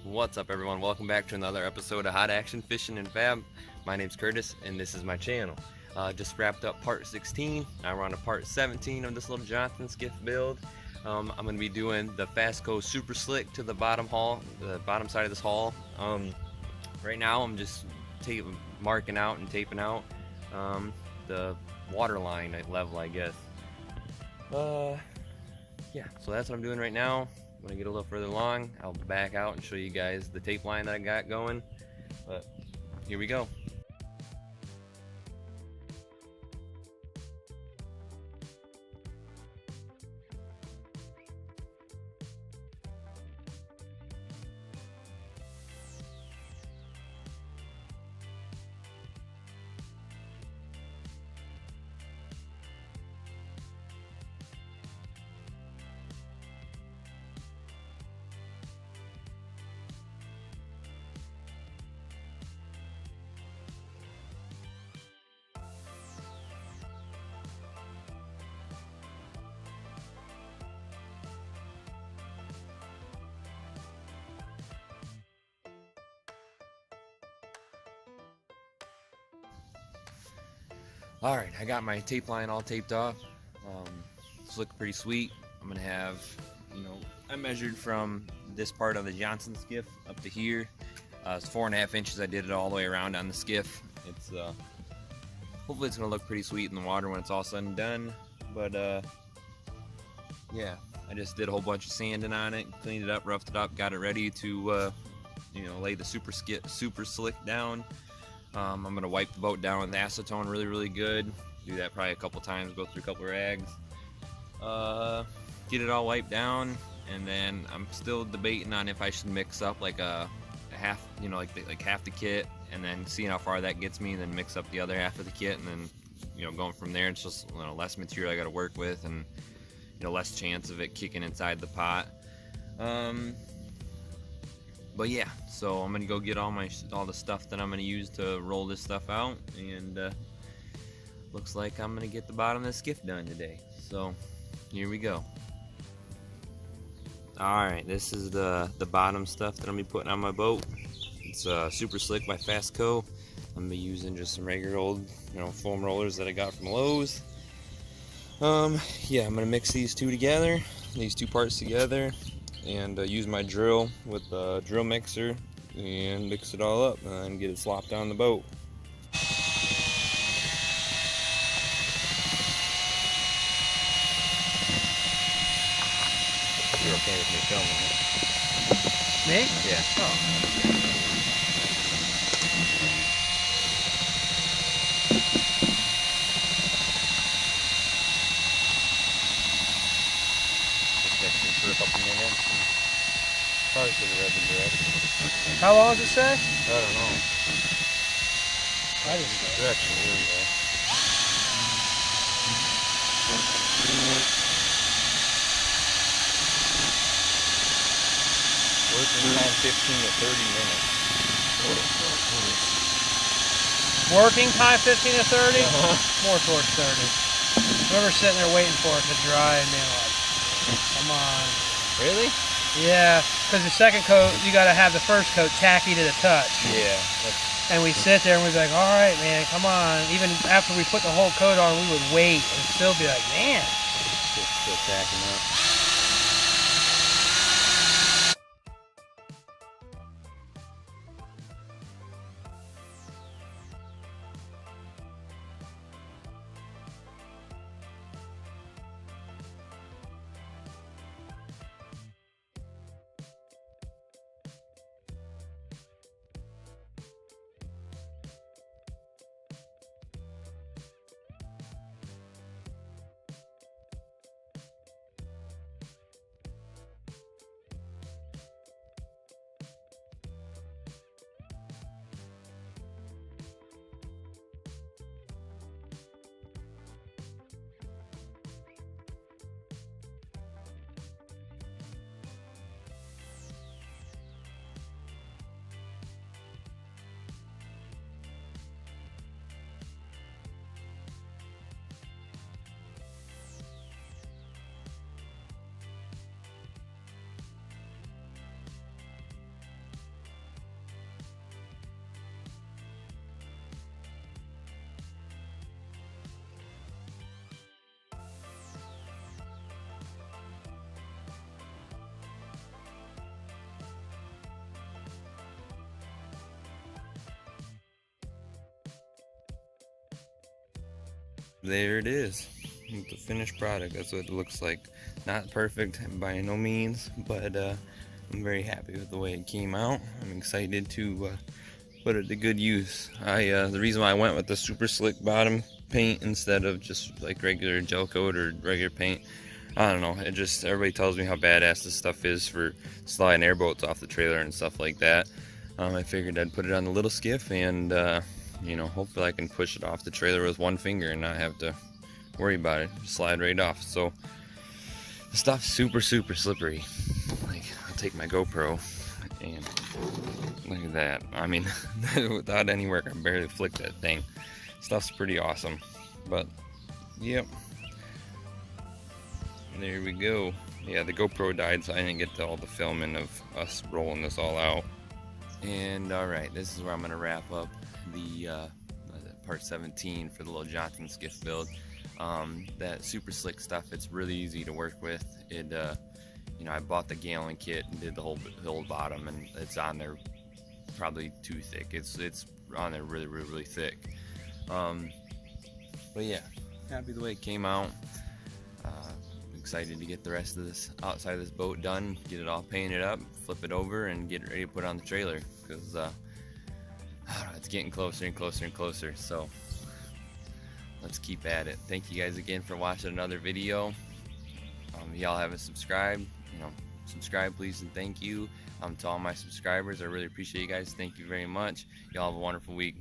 What's up, everyone? Welcome back to another episode of Hot Action Fishing and Fab. My name's Curtis and this is my channel. Just wrapped up part 16. Now we're on to part 17 of this little Johnson skiff build. I'm going to be doing the Fasco Super Slick to the bottom hull, the bottom side of this hull. Right now I'm just marking out and taping out the water line level, I guess. Yeah, so that's what I'm doing right now. When I get a little further along, I'll back out and show you guys the tape line that I got going. But here we go. Alright, I got my tape line all taped off. It's looking pretty sweet. I'm gonna have, I measured from this part of the Johnson skiff up to here. It's 4.5 inches. I did it all the way around on the skiff. It's hopefully it's gonna look pretty sweet in the water when it's all said and done. But yeah, I just did a whole bunch of sanding on it, cleaned it up, roughed it up, got it ready to lay the super slick down. I'm gonna wipe the boat down with acetone really good. Do that probably a couple times, go through a couple rags, get it all wiped down, and then I'm still debating on if I should mix up like a half, like half the kit, and then seeing how far that gets me, and then mix up the other half of the kit, and then going from there. It's just less material I got to work with, and less chance of it kicking inside the pot. But yeah, so I'm gonna go get all the stuff that I'm gonna use to roll this stuff out, and looks like I'm gonna get the bottom of the skiff done today. So here we go. Alright, this is the bottom stuff that I'm gonna be putting on my boat. It's Super Slick by Fasco. I'm gonna be using just some regular old foam rollers that I got from Lowe's. Yeah, I'm gonna mix these two parts together, and use my drill with the drill mixer and mix it all up and get it slopped on the boat. You're okay with me filming it? Me? Yeah. Oh. Just mixing for a couple minutes. Probably should have read the directions. How long does it say? I don't know. I just The directions, here we go. Working time 15 to 30 minutes. Working time 15 to 30? More towards 30. I remember sitting there waiting for it to dry and being like, come on. Really? Yeah, because the second coat, you got to have the first coat tacky to the touch. Yeah. And we sit there and we'd be like, all right, man, come on. Even after we put the whole coat on, we would wait and still be like, man. Still tacking up. there it is, the finished product. That's what it looks like. Not perfect by no means, but I'm very happy with the way it came out. I'm excited to put it to good use. The reason why I went with the super slick bottom paint instead of just like regular gel coat or regular paint, I don't know, it just, everybody tells me how badass this stuff is for sliding airboats off the trailer and stuff like that. I figured I'd put it on the little skiff and you know, hopefully I can push it off the trailer with one finger and not have to worry about it. Just slide right off. So the stuff's super slippery. Like, I'll take my GoPro and look at that. I mean, without any work, I barely flicked that thing. Stuff's pretty awesome. But yep, there we go. Yeah, the GoPro died, so I didn't get to all the filming of us rolling this all out. And alright, this is where I'm going to wrap up the part 17 for the little Johnson skiff build. That super slick stuff, it's really easy to work with. It you know, I bought the gallon kit and did the whole bottom, and it's on there probably too thick. It's on there really thick. But yeah, happy the way it came out. Excited to get the rest of this outside of this boat done, get it all painted up, flip it over, and get it ready to put on the trailer, because it's getting closer and closer. So let's keep at it. Thank you guys again for watching another video. If y'all haven't subscribed, you know, subscribe please, and thank you to all my subscribers. I really appreciate you guys. Thank you very much. Y'all have a wonderful week.